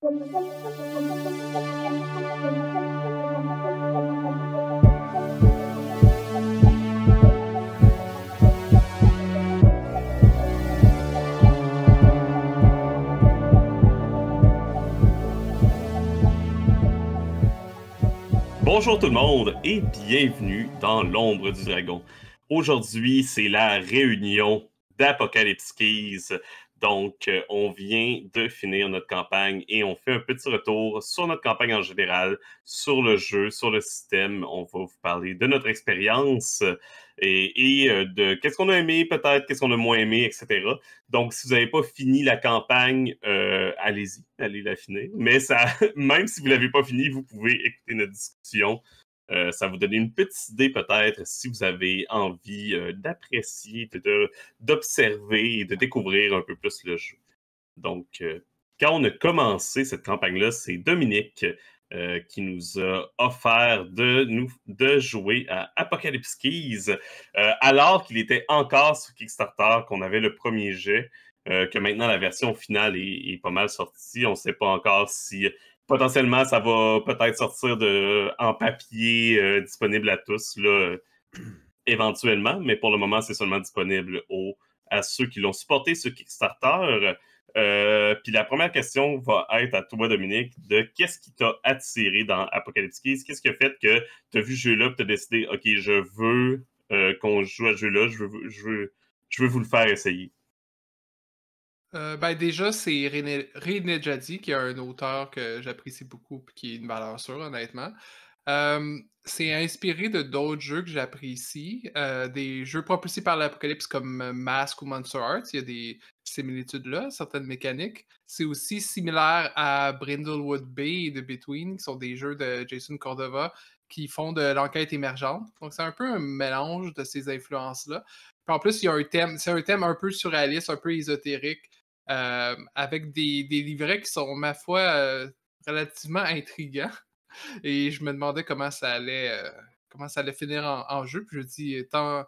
Bonjour tout le monde et bienvenue dans l'ombre du dragon. Aujourd'hui, c'est la réunion d'Apocalypse Keys. Donc, on vient de finir notre campagne et on fait un petit retour sur notre campagne en général, sur le jeu, sur le système. On va vous parler de notre expérience et de qu'est-ce qu'on a aimé peut-être, qu'est-ce qu'on a moins aimé, etc. Donc, si vous n'avez pas fini la campagne, allez-y, allez la finir. Mais ça, même si vous ne l'avez pas fini, vous pouvez écouter notre discussion. Ça va vous donner une petite idée peut-être si vous avez envie d'apprécier, d'observer et de découvrir un peu plus le jeu. Donc, quand on a commencé cette campagne-là, c'est Dominique qui nous a offert de jouer à Apocalypse Keys alors qu'il était encore sur Kickstarter, qu'on avait le premier jet, que maintenant la version finale est pas mal sortie. On ne sait pas encore si potentiellement ça va peut-être sortir en papier disponible à tous là, éventuellement, mais pour le moment, c'est seulement disponible à ceux qui l'ont supporté sur Kickstarter. Puis la première question va être à toi, Dominique, de qu'est-ce qui t'a attiré dans Apocalypse Keys? Qu'est-ce qui a fait que tu as vu ce jeu-là et tu as décidé, OK, je veux qu'on joue à ce jeu-là, je veux vous le faire essayer. Déjà, c'est Ray Nedjadi, qui est un auteur que j'apprécie beaucoup et qui est une valeur sûre, honnêtement. C'est inspiré de d'autres jeux que j'apprécie, des jeux propulsés par l'Apocalypse comme Mask ou Monster Hearts. Il y a des similitudes là, certaines mécaniques. C'est aussi similaire à Brindlewood Bay et The Between, qui sont des jeux de Jason Cordova qui font de l'enquête émergente. Donc, c'est un peu un mélange de ces influences-là. Puis en plus, il y a un thème, c'est un thème un peu surréaliste, un peu ésotérique, avec des livrets qui sont, ma foi, relativement intrigants. Et je me demandais comment ça allait finir en jeu. Puis je me dis, tant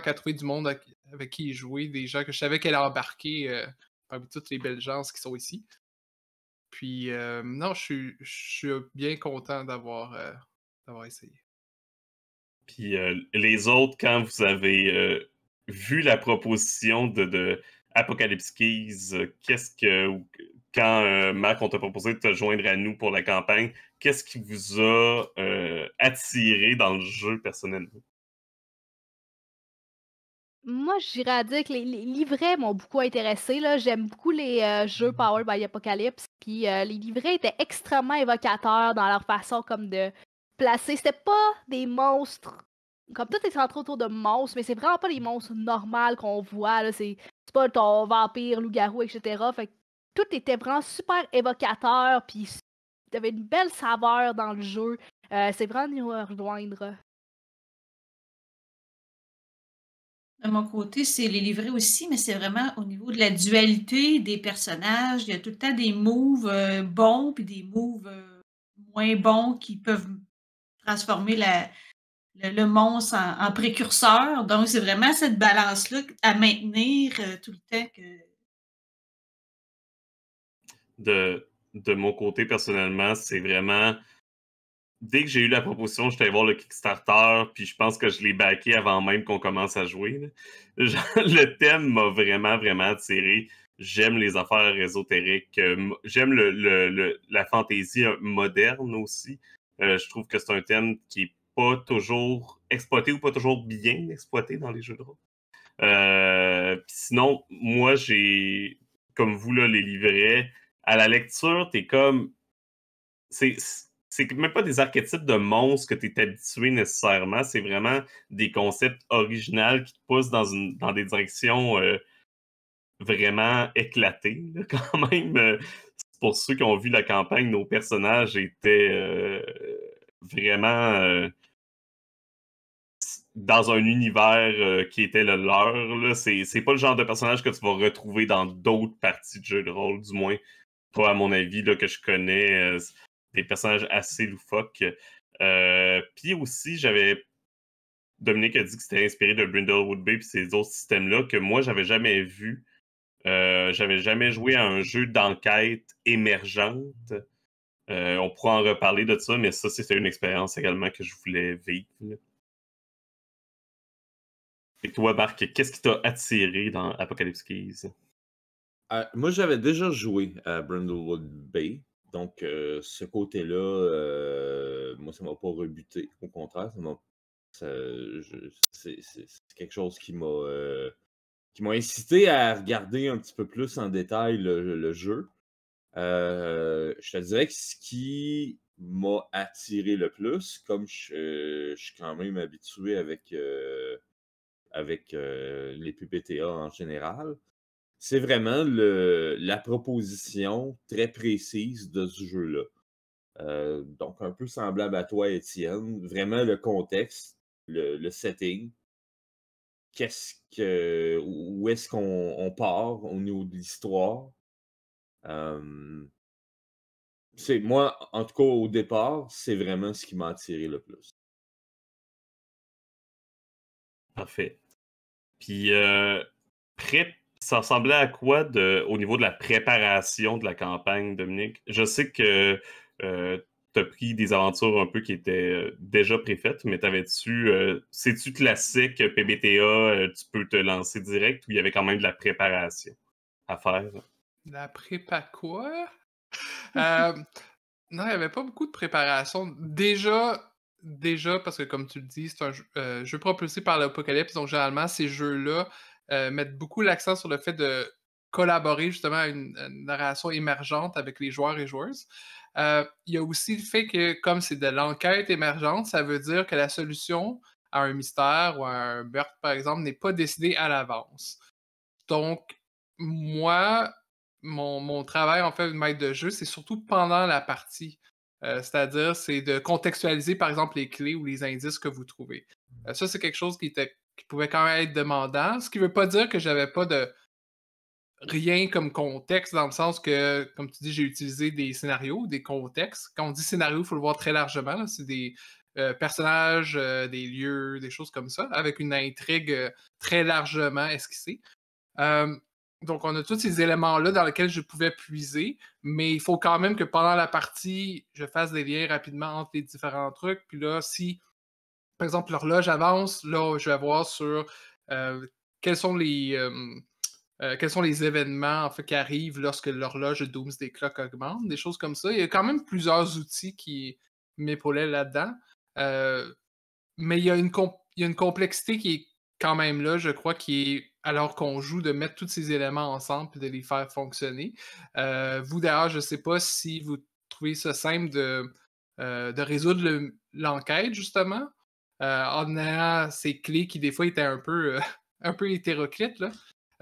qu'à trouver du monde avec qui jouer, des gens que je savais qu'elle allait embarquer parmi toutes les belles gens qui sont ici. Puis non, je suis bien content d'avoir essayé. Puis les autres, quand vous avez vu la proposition de Apocalypse Keys, quand Marc, on t'a proposé de te joindre à nous pour la campagne, qu'est-ce qui vous a attiré dans le jeu personnellement? Moi, j'irais à dire que les livrets m'ont beaucoup intéressée, là. J'aime beaucoup les, jeux Powered by Apocalypse, puis, les livrets étaient extrêmement évocateurs dans leur façon comme de placer c'était pas des monstres comme tout est centré autour de monstres, mais c'est vraiment pas les monstres normales qu'on voit, là. C'est pas ton vampire, loup-garou et cetera. Fait que tout était vraiment super évocateur, puis il y avait une belle saveur dans le jeu. C'est vraiment de nous rejoindre. De mon côté, c'est les livrets aussi, mais c'est vraiment au niveau de la dualité des personnages. Il y a tout le temps des moves bons puis des moves moins bons qui peuvent transformer le monstre en précurseur. Donc, c'est vraiment cette balance-là à maintenir tout le temps. De mon côté, personnellement, c'est vraiment dès que j'ai eu la proposition, j'étais allé voir le Kickstarter, puis je pense que je l'ai backé avant même qu'on commence à jouer, là. Genre, le thème m'a vraiment, vraiment attiré. J'aime les affaires ésotériques. J'aime la fantaisie moderne aussi. Je trouve que c'est un thème qui est pas toujours exploité ou pas toujours bien exploité dans les jeux de rôle. Puis sinon, moi, comme vous, là, les livrets, à la lecture, t'es comme c'est c'est même pas des archétypes de monstres que tu es habitué nécessairement, c'est vraiment des concepts originaux qui te poussent dans des directions vraiment éclatées, là, quand même. Pour ceux qui ont vu la campagne, nos personnages étaient vraiment dans un univers qui était le leur. Là. C'est pas le genre de personnage que tu vas retrouver dans d'autres parties de jeux de rôle, du moins pas à mon avis, là, que je connais. Des personnages assez loufoques. Puis aussi, Dominique a dit que c'était inspiré de Brindlewood Bay puis ces autres systèmes-là que moi, j'avais jamais vu J'avais jamais joué à un jeu d'enquête émergente. On pourra en reparler de ça, mais ça, c'était une expérience également que je voulais vivre, là. Et toi, Marc, qu'est-ce qui t'a attiré dans Apocalypse Keys? Moi, j'avais déjà joué à Brindlewood Bay. Donc, ce côté-là, moi, ça m'a pas rebuté. Au contraire, c'est quelque chose qui m'a incité à regarder un petit peu plus en détail le jeu. Je te dirais que ce qui m'a attiré le plus, comme je suis quand même habitué avec les PBTA en général, c'est vraiment la proposition très précise de ce jeu-là. Donc, un peu semblable à toi, Étienne. Vraiment le contexte, le setting. Où est-ce qu'on part au niveau de l'histoire? Moi, en tout cas, au départ, c'est vraiment ce qui m'a attiré le plus. Parfait. Puis, ça ressemblait à quoi au niveau de la préparation de la campagne, Dominique? Je sais que tu as pris des aventures un peu qui étaient déjà préfaites, mais c'est-tu classique PBTA, tu peux te lancer direct ou il y avait quand même de la préparation à faire? La prépa quoi? Euh, non, il n'y avait pas beaucoup de préparation. Déjà, parce que comme tu le dis, c'est un jeu propulsé par l'Apocalypse, donc généralement, ces jeux-là mettent beaucoup l'accent sur le fait de collaborer justement à une narration émergente avec les joueurs et joueuses. Il y a aussi le fait que, comme c'est de l'enquête émergente, ça veut dire que la solution à un mystère ou à un meurtre, par exemple, n'est pas décidée à l'avance. Donc, moi, mon travail, en fait, de maître de jeu, c'est surtout pendant la partie. C'est-à-dire, c'est de contextualiser, par exemple, les clés ou les indices que vous trouvez. Ça, c'est quelque chose qui pouvait quand même être demandant, ce qui ne veut pas dire que j'avais pas de rien comme contexte, dans le sens que, comme tu dis, j'ai utilisé des scénarios, des contextes. Quand on dit scénario, il faut le voir très largement, là. C'est des personnages, des lieux, des choses comme ça, avec une intrigue très largement esquissée. Donc, on a tous ces éléments-là dans lesquels je pouvais puiser, mais il faut quand même que pendant la partie, je fasse des liens rapidement entre les différents trucs. Puis là, si, par exemple, l'horloge avance, là, je vais voir sur quels sont les événements en fait, qui arrivent lorsque l'horloge de Doomsday Clock augmente, des choses comme ça. Il y a quand même plusieurs outils qui m'épaulaient là-dedans. Mais il y a une complexité qui est quand même là, je crois, qui est, alors qu'on joue, de mettre tous ces éléments ensemble et de les faire fonctionner. Vous, d'ailleurs, je ne sais pas si vous trouvez ça simple de résoudre l'enquête, justement, en ayant ces clés qui, des fois, étaient un peu, un peu hétéroclites, là.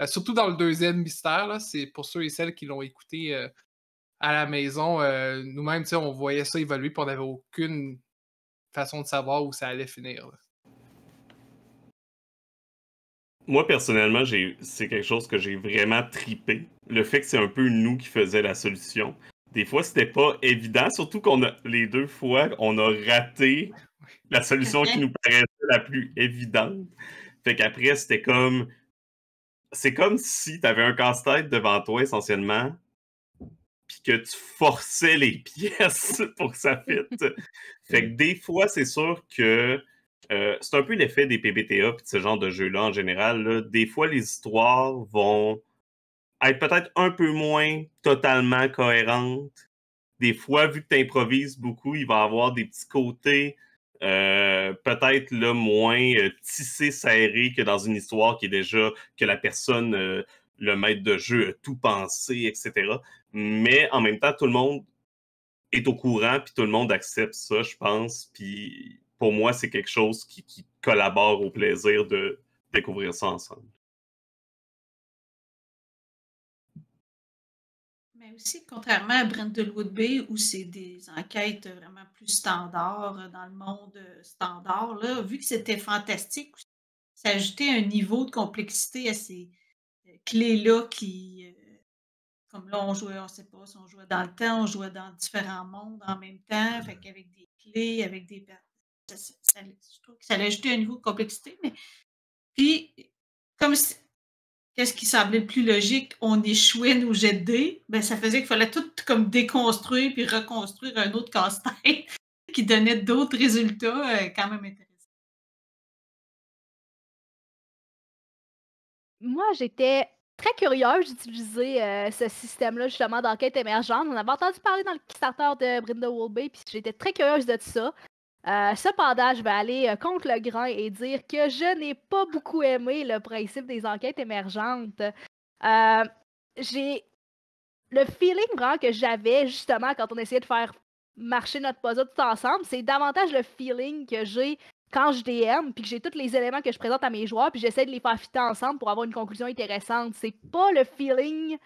Surtout dans le deuxième mystère, là, c'est pour ceux et celles qui l'ont écouté à la maison. Nous-mêmes, on voyait ça évoluer, puis on n'avait aucune façon de savoir où ça allait finir, là. Moi, personnellement, c'est quelque chose que j'ai vraiment tripé. Le fait que c'est un peu nous qui faisait la solution. Des fois, c'était pas évident, surtout les 2 fois, on a raté la solution qui nous paraissait la plus évidente. Fait qu'après, c'est comme si tu avais un casse-tête devant toi, essentiellement, puis que tu forçais les pièces pour que ça fitte. Fait que des fois, c'est sûr que c'est un peu l'effet des PBTA puis de ce genre de jeux-là en général, là. Des fois, les histoires vont être peut-être un peu moins totalement cohérentes. Des fois, vu que tu improvises beaucoup, il va y avoir des petits côtés peut-être là, moins tissés, serrés que dans une histoire qui est déjà que la personne, le maître de jeu, a tout pensé, etc. Mais en même temps, tout le monde est au courant, puis tout le monde accepte ça, je pense. Puis pour moi, c'est quelque chose qui collabore au plaisir de découvrir ça ensemble. Mais aussi, contrairement à Brindlewood Bay, où c'est des enquêtes vraiment plus standards dans le monde standard, là, vu que c'était fantastique, ça ajoutait un niveau de complexité à ces clés-là qui, comme là, on jouait, on ne sait pas si on jouait dans le temps, on jouait dans différents mondes en même temps, fait qu'avec des clés, avec des... je trouve que ça a ajouté un niveau de complexité, mais puis, comme qu'est-ce qui semblait le plus logique, on échouait nos jets de dés, ben ça faisait qu'il fallait tout comme déconstruire puis reconstruire un autre casse-tête qui donnait d'autres résultats quand même intéressants. Moi, j'étais très curieuse d'utiliser ce système-là, justement, d'enquête émergente. On avait entendu parler dans le Kickstarter de Brindlewood Bay, puis j'étais très curieuse de ça. Cependant, je vais aller contre le grain et dire que je n'ai pas beaucoup aimé le principe des enquêtes émergentes. J'ai le feeling vraiment que j'avais justement quand on essayait de faire marcher notre puzzle tout ensemble, c'est davantage le feeling que j'ai quand je DM, puis que j'ai tous les éléments que je présente à mes joueurs, puis j'essaie de les faire fitter ensemble pour avoir une conclusion intéressante. C'est pas le feeling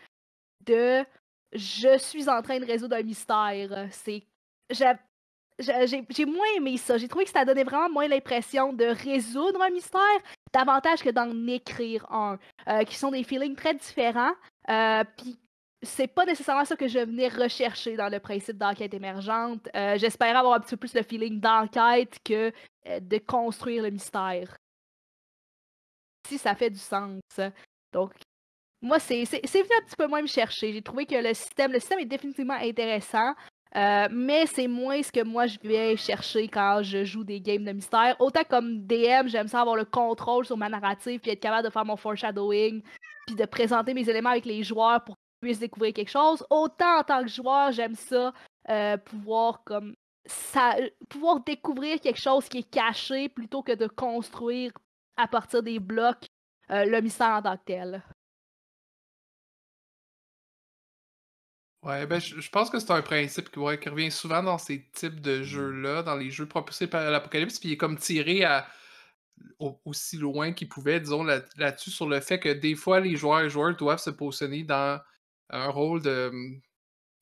de je suis en train de résoudre un mystère. C'est j'ai moins aimé ça. J'ai trouvé que ça donnait vraiment moins l'impression de résoudre un mystère, davantage que d'en écrire un, qui sont des feelings très différents. Puis c'est pas nécessairement ça que je venais rechercher dans le principe d'enquête émergente. J'espérais avoir un petit peu plus le feeling d'enquête que de construire le mystère. Si ça fait du sens. Donc, moi, c'est venu un petit peu moins me chercher. J'ai trouvé que le système est définitivement intéressant, mais c'est moins ce que moi je vais chercher quand je joue des games de mystère. Autant comme DM, j'aime ça avoir le contrôle sur ma narrative, puis être capable de faire mon foreshadowing, puis de présenter mes éléments avec les joueurs pour qu'ils puissent découvrir quelque chose. Autant en tant que joueur, j'aime ça, pouvoir pouvoir découvrir quelque chose qui est caché plutôt que de construire à partir des blocs le mystère en tant que tel. Ouais, ben je pense que c'est un principe qui revient souvent dans ces types de jeux-là, dans les jeux propulsés par l'Apocalypse, puis il est comme tiré aussi loin qu'il pouvait, disons, là-dessus, sur le fait que des fois, les joueurs et joueurs doivent se positionner dans un rôle de,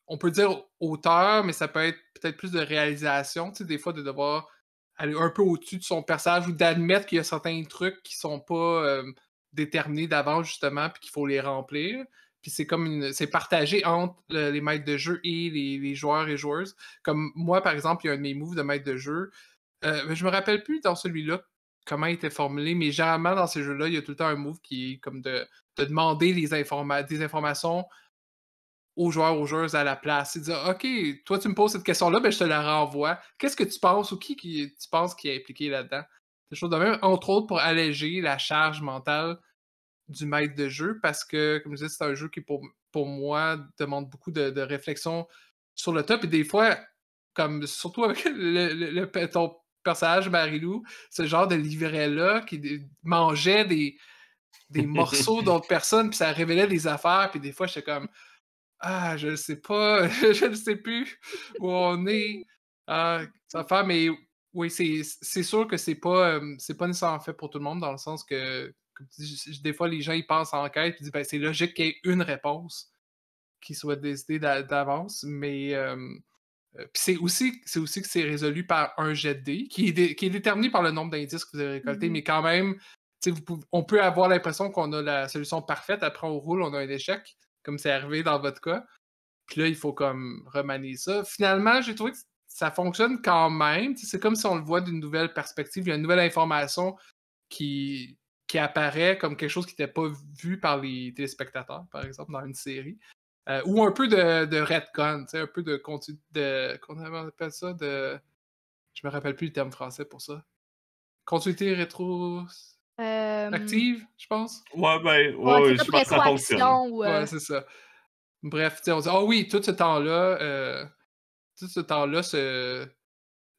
on peut dire auteur, mais ça peut être peut-être plus de réalisation, tu sais, des fois, de devoir aller un peu au-dessus de son personnage ou d'admettre qu'il y a certains trucs qui sont pas déterminés d'avance, justement, puis qu'il faut les remplir. Puis c'est comme c'est partagé entre les maîtres de jeu et les joueurs et joueuses. Comme moi, par exemple, il y a un de mes moves de maître de jeu. Je me rappelle plus dans celui-là comment il était formulé, mais généralement dans ces jeux-là, il y a tout le temps un move qui est comme de demander des informations aux joueurs, aux joueuses à la place. C'est dire, OK, toi, tu me poses cette question-là, ben, je te la renvoie. Qu'est-ce que tu penses ou qui tu penses qui est impliqué là-dedans? Des choses de même, entre autres, pour alléger la charge mentale du maître de jeu, parce que, comme je disais, c'est un jeu qui, pour moi, demande beaucoup de réflexion sur le top. Et des fois, comme surtout avec ton personnage, Marilou, ce genre de livret-là qui mangeait des morceaux d'autres personnes, puis ça révélait des affaires, puis des fois, j'étais comme ah, je ne sais pas, je ne sais plus où on est. Ah, ça va faire, mais oui, c'est sûr que c'est pas nécessairement fait pour tout le monde, dans le sens que, comme tu dis, des fois, les gens ils pensent en enquête et disent ben, c'est logique qu'il y ait une réponse qui soit décidée d'avance, mais puis c'est aussi que c'est résolu par un jet de dés qui est déterminé par le nombre d'indices que vous avez récoltés, mais quand même, on peut avoir l'impression qu'on a la solution parfaite, après on roule, on a un échec, comme c'est arrivé dans votre cas. Puis là, il faut comme remanier ça. Finalement, j'ai trouvé que ça fonctionne quand même. C'est comme si on le voit d'une nouvelle perspective. Il y a une nouvelle information qui apparaît comme quelque chose qui n'était pas vu par les téléspectateurs, par exemple, dans une série. Ou un peu de retcon, un peu de continu comment on appelle ça? Je me rappelle plus le terme français pour ça. Continuité rétro... active, je pense. Ouais, ben, Ouais, je c'est pense que ça fonctionne. rétroaction ou. Ouais, c'est ça. Bref, on dit, ah oui, tout ce temps-là,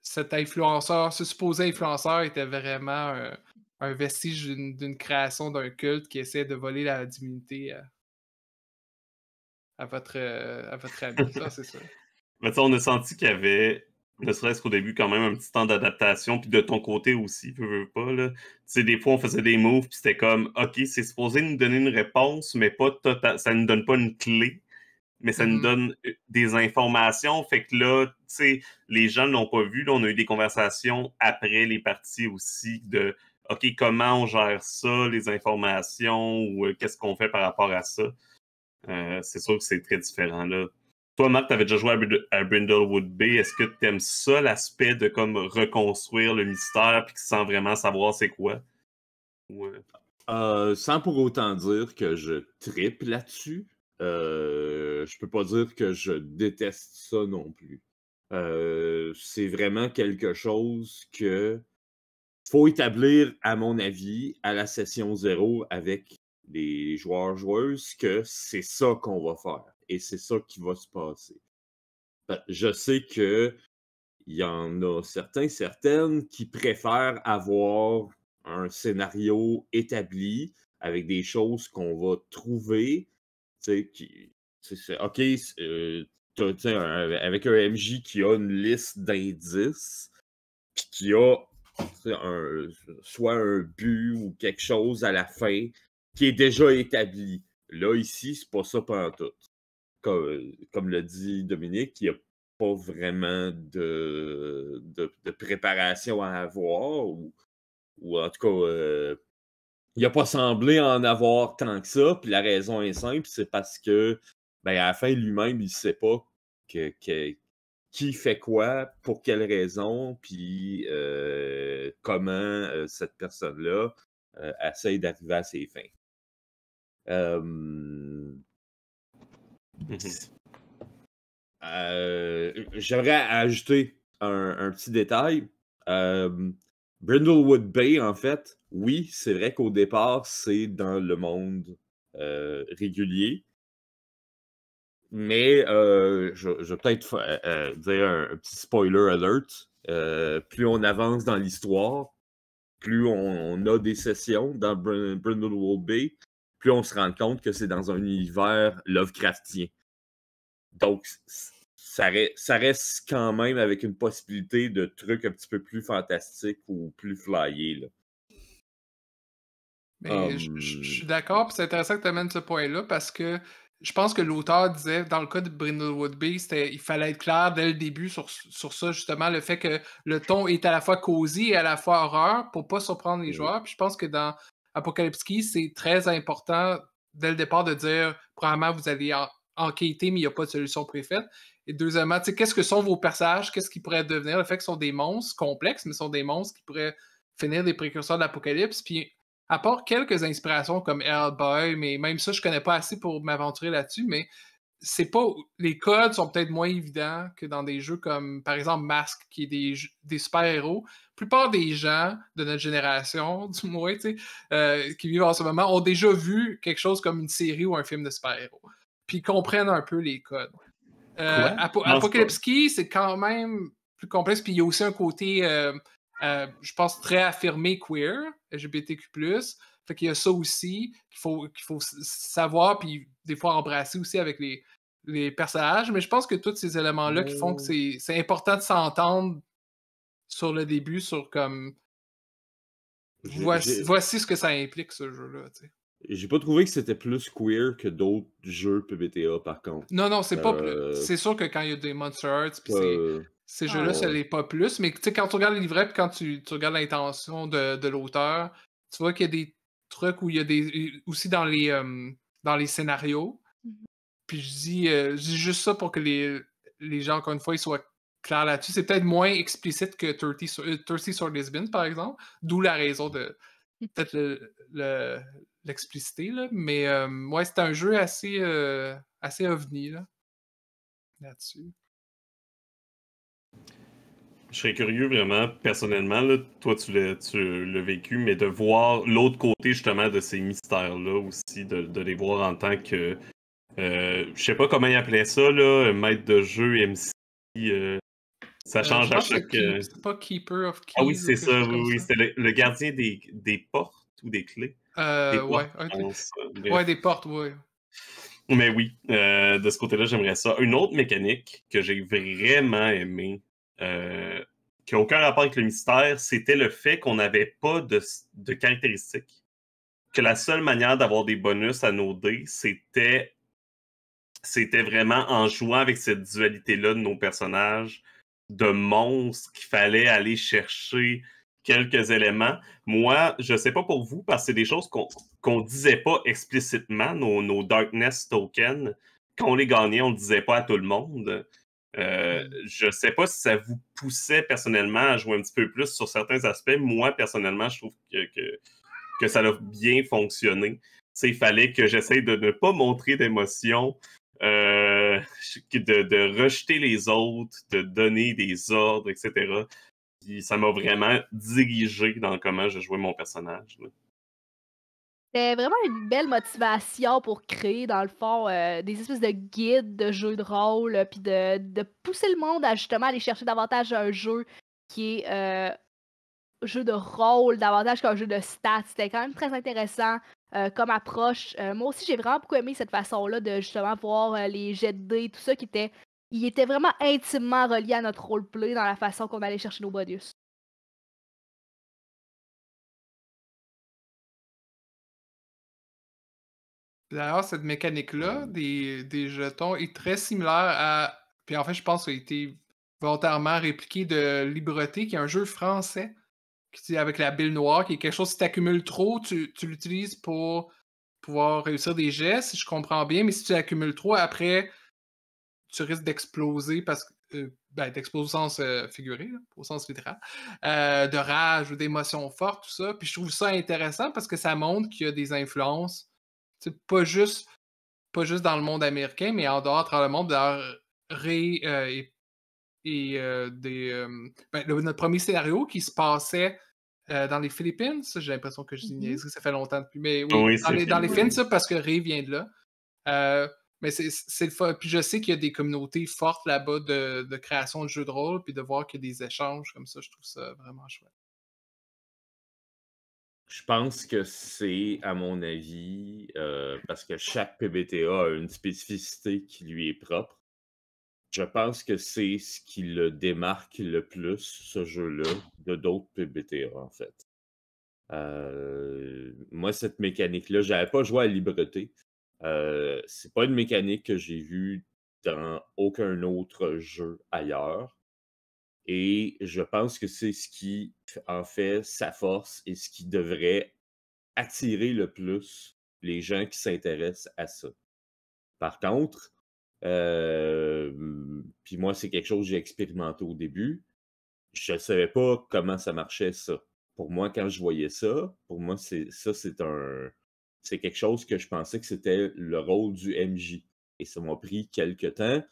cet influenceur, ce supposé influenceur était vraiment un vestige d'une création d'un culte qui essaie de voler la divinité à votre ami. Ça, c'est ça. Mais tu sais, on a senti qu'il y avait, ne serait-ce qu'au début, quand même un petit temps d'adaptation, puis de ton côté aussi, veux pas, là. Tu sais, des fois, on faisait des moves, puis c'était comme, OK, c'est supposé nous donner une réponse, mais pas total, ça nous donne pas une clé, mais ça nous donne des informations. Fait que là, tu sais, les gens ne l'ont pas vu, là, on a eu des conversations après les parties aussi de, OK, comment on gère ça, les informations, ou qu'est-ce qu'on fait par rapport à ça. C'est sûr que c'est très différent, là. Toi, Marc, tu avais déjà joué à Brindlewood Bay. Est-ce que tu aimes ça, l'aspect de comme reconstruire le mystère puis sans vraiment savoir c'est quoi? Ouais. Sans pour autant dire que je trippe là-dessus, je peux pas dire que je déteste ça non plus. C'est vraiment quelque chose que faut établir, à mon avis, à la session 0 avec les joueurs-joueuses, que c'est ça qu'on va faire et c'est ça qui va se passer. Je sais que il y en a certaines qui préfèrent avoir un scénario établi avec des choses qu'on va trouver, tu sais, OK, avec un MJ qui a une liste d'indices, puis qui a soit un but ou quelque chose à la fin qui est déjà établi. Là, ici, c'est pas ça pantoute. Comme l'a dit Dominique, il n'y a pas vraiment de préparation à avoir, ou en tout cas, il n'a pas semblé en avoir tant que ça. Puis la raison est simple, c'est parce que à la fin, lui-même, il ne sait pas qui fait quoi, pour quelle raison, puis comment cette personne-là essaye d'arriver à ses fins. J'aimerais ajouter un petit détail. Brindlewood Bay, en fait, oui, c'est vrai qu'au départ, c'est dans le monde régulier. Mais je vais peut-être dire un petit spoiler alert. Plus on avance dans l'histoire, plus on a des sessions dans Brindlewood Bay, plus on se rend compte que c'est dans un univers Lovecraftien. Donc, ça reste quand même avec une possibilité de trucs un petit peu plus fantastiques ou plus flyés, là. Mais je suis d'accord, puis c'est intéressant que tu amènes ce point-là parce que je pense que l'auteur disait, dans le cas de Brindlewood Bay, il fallait être clair dès le début sur ça, justement, le fait que le ton est à la fois cosy et à la fois horreur pour pas surprendre les joueurs. Puis je pense que dans Apocalypse Keys, c'est très important dès le départ de dire, premièrement, vous allez enquêter, mais il n'y a pas de solution préfaite. Et deuxièmement, qu'est-ce que sont vos personnages? Qu'est-ce qu'ils pourraient devenir? Le fait qu'ils sont des monstres complexes, mais sont des monstres qui pourraient finir des précurseurs de l'Apocalypse. Puis à part quelques inspirations comme Hellboy, mais même ça, je connais pas assez pour m'aventurer là-dessus, mais c'est pas. Les codes sont peut-être moins évidents que dans des jeux comme, par exemple, Mask, qui est des super-héros. La plupart des gens de notre génération, du moins, qui vivent en ce moment, ont déjà vu quelque chose comme une série ou un film de super-héros. Puis ils comprennent un peu les codes. Apocalypse Key, c'est quand même plus complexe, puis il y a aussi un côté. Je pense, très affirmé queer, LGBTQ+. Fait qu'il y a ça aussi qu'il faut savoir, puis des fois embrasser aussi avec les personnages. Mais je pense que tous ces éléments-là qui font que c'est important de s'entendre sur le début, sur comme... Voici ce que ça implique, ce jeu-là, tu sais. J'ai pas trouvé que c'était plus queer que d'autres jeux PBTA, par contre. Non, c'est pas plus. C'est sûr que quand il y a des Monster Hearts, puis ces jeux-là, ça l'est pas plus. Mais tu sais, quand tu regardes les livrets, puis quand tu regardes l'intention de l'auteur, tu vois qu'il y a des trucs où il y a des. Aussi dans les scénarios. Puis je dis juste ça pour que les gens, encore une fois, ils soient clairs là-dessus. C'est peut-être moins explicite que 30 sur Lisbon, par exemple. D'où la raison de peut-être l'expliciter, là. Mais ouais, c'est un jeu assez ovni là-dessus. Je serais curieux vraiment, personnellement, là, toi tu l'as vécu, mais de voir l'autre côté justement de ces mystères-là aussi, de les voir en tant que, je sais pas comment ils appelaient ça, là, maître de jeu, MC, ça change à chaque... C'est pas Keeper of Keys. Ah oui, c'est ça, oui, c'était le gardien des portes ou des clés. Des portes, des portes, ouais. Mais oui, de ce côté-là, j'aimerais ça. Une autre mécanique que j'ai vraiment aimée, qui n'a aucun rapport avec le mystère, c'était le fait qu'on n'avait pas de caractéristiques. Que la seule manière d'avoir des bonus à nos dés, c'était vraiment en jouant avec cette dualité-là de nos personnages, de monstres qu'il fallait aller chercher quelques éléments. Moi, je sais pas pour vous, parce que c'est des choses qu'on disait pas explicitement, nos Darkness tokens. Quand on les gagnait, on le disait pas à tout le monde. Je sais pas si ça vous poussait personnellement à jouer un petit peu plus sur certains aspects. Moi, personnellement, je trouve que que ça a bien fonctionné. Il fallait que j'essaye de ne pas montrer d'émotion, de rejeter les autres, de donner des ordres, etc. Puis ça m'a vraiment dirigé dans comment je jouais mon personnage. Là. C'était vraiment une belle motivation pour créer, dans le fond, des espèces de guides de jeux de rôle, puis de pousser le monde à justement aller chercher davantage un jeu qui est jeu de rôle davantage qu'un jeu de stats. C'était quand même très intéressant comme approche. Moi aussi, j'ai vraiment beaucoup aimé cette façon-là de justement voir les jets de dés, tout ça il était vraiment intimement relié à notre roleplay dans la façon qu'on allait chercher nos bonus. D'ailleurs, cette mécanique-là des jetons est très similaire à. Puis en fait, je pense qu'elle a été volontairement répliquée de Libreté, qui est un jeu français avec la bille noire, qui est quelque chose, si tu accumules trop, tu l'utilises pour pouvoir réussir des gestes, si je comprends bien, mais si tu accumules trop, après, tu risques d'exploser parce que. D'exploser au sens figuré, là, au sens littéral, de rage ou d'émotions fortes, tout ça. Puis je trouve ça intéressant parce que ça montre qu'il y a des influences. Pas juste dans le monde américain, mais en dehors, à travers le monde. D'ailleurs, Ray notre premier scénario qui se passait dans les Philippines, ça, j'ai l'impression que je dis niaiserie, ça fait longtemps depuis, mais oui, Oui, dans les Philippines, ça, parce que Ray vient de là. Mais c'est le fun. Puis je sais qu'il y a des communautés fortes là-bas de création de jeux de rôle, puis de voir qu'il y a des échanges comme ça, je trouve ça vraiment chouette. Je pense que c'est, à mon avis, parce que chaque PBTA a une spécificité qui lui est propre. Je pense que c'est ce qui le démarque le plus, ce jeu-là, de d'autres PBTA, en fait. Moi, cette mécanique-là, j'avais pas joué à Libreté. C'est pas une mécanique que j'ai vue dans aucun autre jeu ailleurs. Et je pense que c'est ce qui en fait sa force et ce qui devrait attirer le plus les gens qui s'intéressent à ça. Par contre, puis moi, c'est quelque chose que j'ai expérimenté au début. Je ne savais pas comment ça marchait, ça. Pour moi, quand je voyais ça, pour moi, c'est quelque chose que je pensais que c'était le rôle du MJ. Et ça m'a pris quelques temps,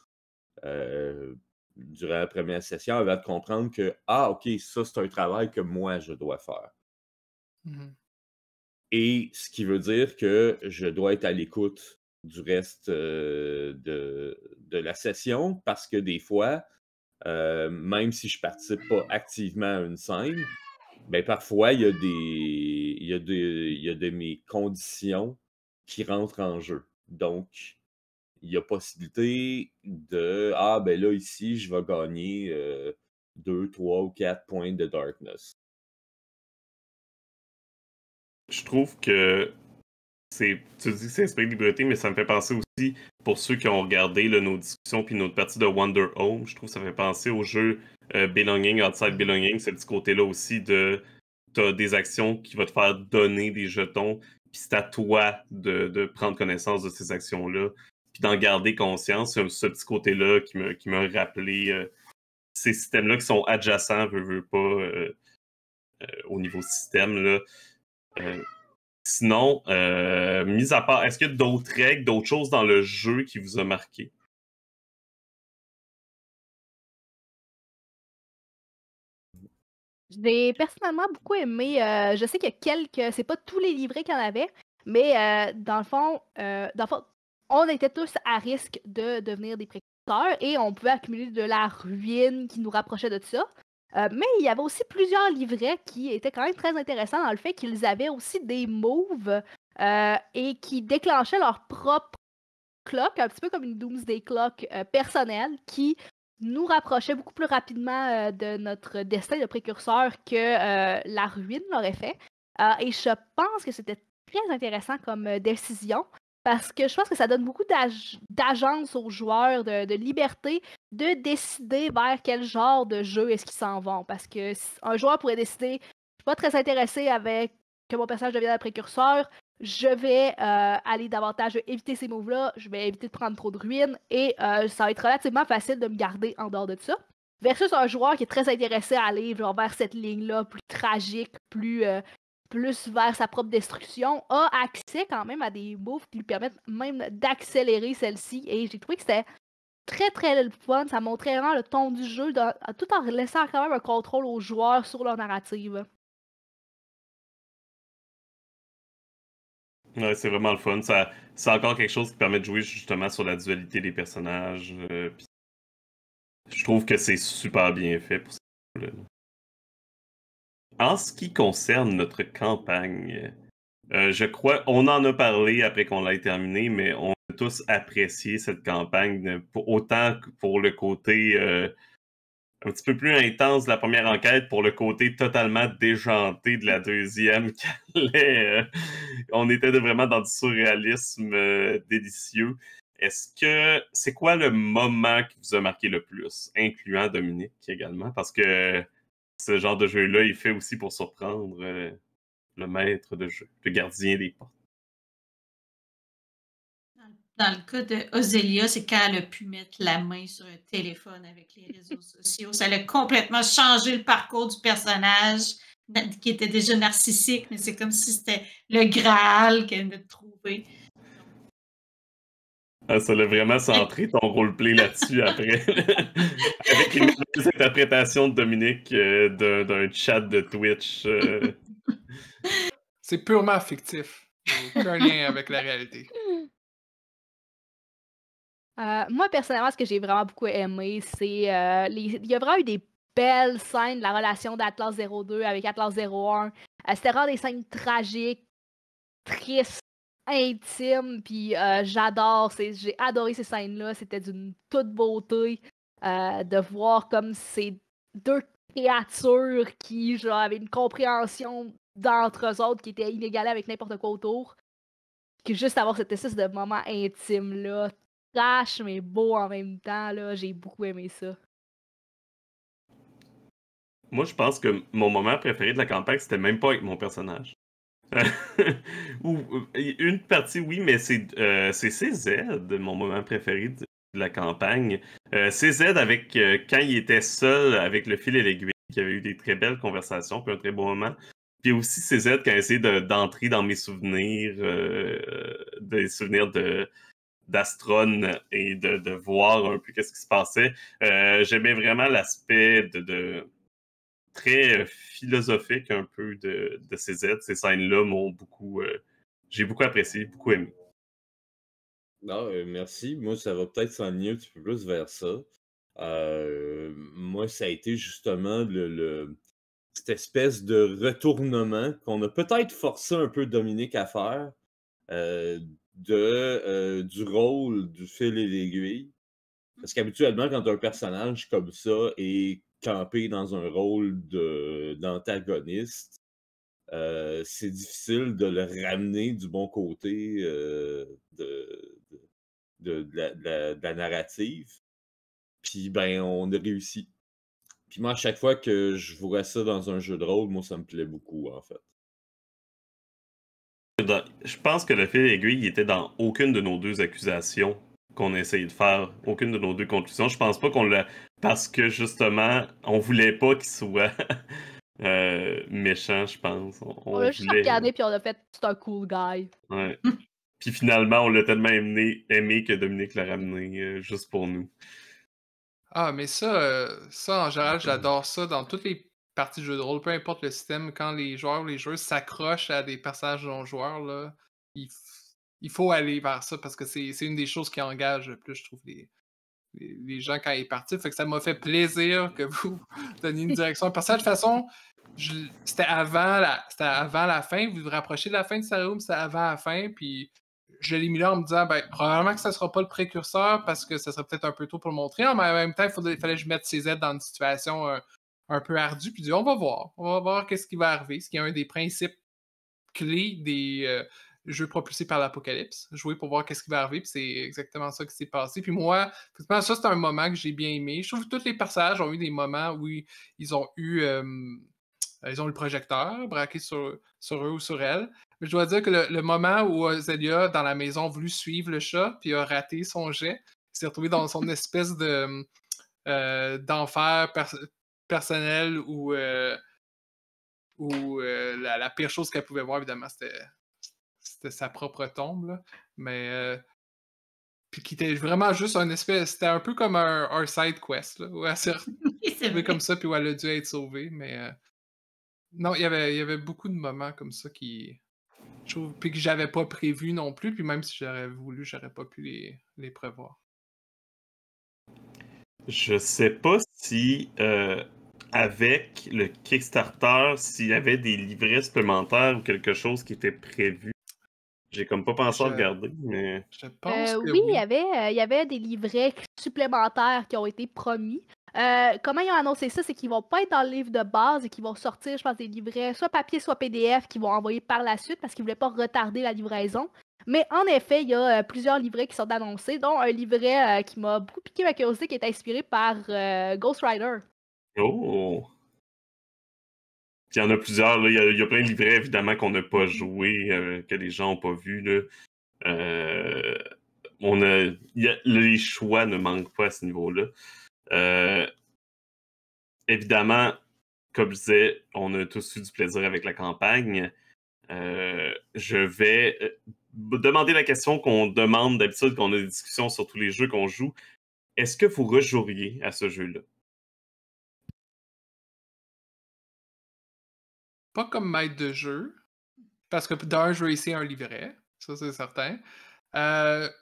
durant la première session, avant de comprendre que, OK, ça, c'est un travail que moi, je dois faire. Mhm. Et ce qui veut dire que je dois être à l'écoute du reste de la session parce que des fois, même si je ne participe pas activement à une scène, ben parfois, il y a de mes conditions qui rentrent en jeu. Donc, il y a possibilité de ben là, ici, je vais gagner 2, 3 ou 4 points de darkness. Je trouve que tu dis que c'est inspiré de Libreté, mais ça me fait penser aussi, pour ceux qui ont regardé là, nos discussions puis notre partie de Wonder Home, je trouve que ça fait penser au jeu Belonging, Outside Belonging, c'est de ce côté-là aussi de t'as des actions qui vont te faire donner des jetons, puis c'est à toi de prendre connaissance de ces actions-là, puis d'en garder conscience. C'est ce petit côté-là qui m'a rappelé ces systèmes-là qui sont adjacents, veux pas, au niveau système, là. Sinon, mis à part, est-ce qu'il y a d'autres règles, d'autres choses dans le jeu qui vous a marqué? J'ai personnellement beaucoup aimé. Je sais qu'il y a quelques. C'est pas tous les livrets qu'il y en avait, mais dans le fond, on était tous à risque de devenir des précurseurs et on pouvait accumuler de la ruine qui nous rapprochait de ça. Mais il y avait aussi plusieurs livrets qui étaient quand même très intéressants dans le fait qu'ils avaient aussi des moves et qui déclenchaient leur propre clock, un petit peu comme une Doomsday Clock personnelle qui nous rapprochait beaucoup plus rapidement de notre destin de précurseur que la ruine l'aurait fait. Et je pense que c'était très intéressant comme décision parce que je pense que ça donne beaucoup d'agence aux joueurs, de liberté de décider vers quel genre de jeu est-ce qu'ils s'en vont. Parce que un joueur pourrait décider, je suis pas très intéressé avec que mon personnage devienne un précurseur, je vais aller davantage, je vais éviter ces moves-là, je vais éviter de prendre trop de ruines et ça va être relativement facile de me garder en dehors de ça. Versus un joueur qui est très intéressé à aller vers cette ligne-là, plus tragique, plus plus vers sa propre destruction, a accès quand même à des moves qui lui permettent même d'accélérer celle-ci. Et j'ai trouvé que c'était très très le fun. Ça montrait vraiment le ton du jeu, tout en laissant quand même un contrôle aux joueurs sur leur narrative. Ouais, c'est vraiment le fun. C'est encore quelque chose qui permet de jouer justement sur la dualité des personnages. Puis je trouve que c'est super bien fait pour ça. En ce qui concerne notre campagne, je crois, on en a parlé après qu'on l'ait terminé, mais on a tous apprécié cette campagne, autant que pour le côté un petit peu plus intense de la première enquête, pour le côté totalement déjanté de la deuxième, qui allait, on était vraiment dans du surréalisme délicieux. C'est quoi le moment qui vous a marqué le plus, incluant Dominique également, parce que ce genre de jeu-là, il fait aussi pour surprendre le maître de jeu, le gardien des portes. Dans le cas de Ozelia, c'est quand elle a pu mettre la main sur un téléphone avec les réseaux sociaux. Ça a complètement changé le parcours du personnage qui était déjà narcissique, mais c'est comme si c'était le Graal qu'elle venait de trouver. Ça l'a vraiment centré ton roleplay là-dessus après. Avec les nouvelles interprétations de Dominique d'un chat de Twitch. C'est purement fictif. Aucun lien avec la réalité. Moi, personnellement, ce que j'ai vraiment beaucoup aimé, c'est il y a vraiment eu des belles scènes de la relation d'Atlas 02 avec Atlas 01. C'était vraiment des scènes tragiques, tristes, intimes, puis j'ai adoré ces scènes-là. C'était d'une toute beauté de voir comme ces deux créatures qui genre, avaient une compréhension d'entre eux autres qui était inégalée avec n'importe quoi autour. Que juste avoir cette espèce de moment intime-là, trash mais beau en même temps, là, j'ai beaucoup aimé ça. Moi, je pense que mon moment préféré de la campagne, c'était même pas avec mon personnage. Ou une partie, oui, mais c'est CZ, mon moment préféré de la campagne. CZ, avec quand il était seul avec le fil et l'aiguille, qui avait eu des très belles conversations, puis un très beau moment. Puis aussi CZ qui a essayé d'entrer dans mes souvenirs, des souvenirs d'Astron et de voir un peu qu'est-ce qui se passait. J'aimais vraiment l'aspect de très philosophique un peu de CZ. Ces scènes-là m'ont beaucoup... j'ai beaucoup apprécié, beaucoup aimé. Non, merci. Moi, ça va peut-être s'enligner un petit peu plus vers ça. Moi, ça a été justement cette espèce de retournement qu'on a peut-être forcé un peu Dominique à faire du rôle du fil et l'aiguille. Parce qu'habituellement, quand un personnage comme ça est campé dans un rôle d'antagoniste, c'est difficile de le ramener du bon côté de la narrative. Puis, ben, on a réussi. Puis moi, à chaque fois que je vois ça dans un jeu de rôle, moi, ça me plaît beaucoup, en fait. Je pense que le fil et l'aiguille était dans aucune de nos deux accusations qu'on a essayé de faire, aucune de nos deux conclusions. Je pense pas qu'on l'a... Parce que, justement, on voulait pas qu'il soit méchant, je pense. On l'a juste regardé puis on a fait c'est un cool guy. Ouais. Puis finalement, on l'a tellement aimé que Dominique l'a ramené juste pour nous. Ah, mais ça en général, j'adore ça dans toutes les parties de jeux de rôle, peu importe le système, quand les joueurs ou les joueuses s'accrochent à des personnages non-joueurs, là, il faut aller vers ça parce que c'est une des choses qui engage le plus, je trouve, les gens quand ils partent. Fait que ça m'a fait plaisir que vous donniez une direction à un personnage. De toute façon, c'était avant la fin. Vous vous rapprochez de la fin de Sarum, c'était avant la fin. Puis je l'ai mis là en me disant, ben, probablement que ça ne sera pas le précurseur parce que ça serait peut-être un peu tôt pour le montrer. Mais en même temps, il fallait que je mette CZ dans une situation un peu ardue. Puis on va voir. On va voir qu'est-ce qui va arriver. Ce qui est un des principes clés des jeux propulsés par l'apocalypse. Jouer pour voir qu'est-ce qui va arriver. Puis c'est exactement ça qui s'est passé. Puis moi, ça, c'est un moment que j'ai bien aimé. Je trouve que tous les personnages ont eu des moments où ils ont eu le projecteur braqué sur eux ou sur elle. Mais je dois dire que le moment où Zelia, dans la maison, a voulu suivre le chat, puis a raté son jet, s'est retrouvé dans son espèce d'enfer personnel où Ou la pire chose qu'elle pouvait voir, évidemment, c'était sa propre tombe. Là. Mais puis qui était vraiment juste un espèce. C'était un peu comme un side quest, là, où elle s'est Oui, c'est retrouvée comme vrai. ça, puis où elle a dû être sauvée. Mais non, il y avait beaucoup de moments comme ça qui. Je trouve, puis que j'avais pas prévu non plus, puis même si j'aurais voulu, j'aurais pas pu les prévoir. Je sais pas si avec le Kickstarter, s'il y avait des livrets supplémentaires ou quelque chose qui était prévu. J'ai comme pas pensé à Je, regarder, mais je pense que Oui, oui. il y avait des livrets supplémentaires qui ont été promis. Comment ils ont annoncé ça? C'est qu'ils vont pas être dans le livre de base et qu'ils vont sortir, je pense, des livrets soit papier, soit PDF qu'ils vont envoyer par la suite parce qu'ils voulaient pas retarder la livraison. Mais en effet, il y a plusieurs livrets qui sont annoncés, dont un livret qui m'a beaucoup piqué ma curiosité qui est inspiré par Ghost Rider. oh! Il y en a plusieurs, là. Il y a plein de livrets, évidemment, qu'on n'a pas joué, que les gens n'ont pas vu, là. Euh, les choix ne manquent pas à ce niveau-là. Euh, évidemment, comme je disais, on a tous eu du plaisir avec la campagne. Je vais demander la question qu'on demande d'habitude quand on a des discussions sur tous les jeux qu'on joue. Est-ce que vous rejoueriez à ce jeu-là? Pas comme maître de jeu, parce que d'un, je vais essayer un livret, ça c'est certain.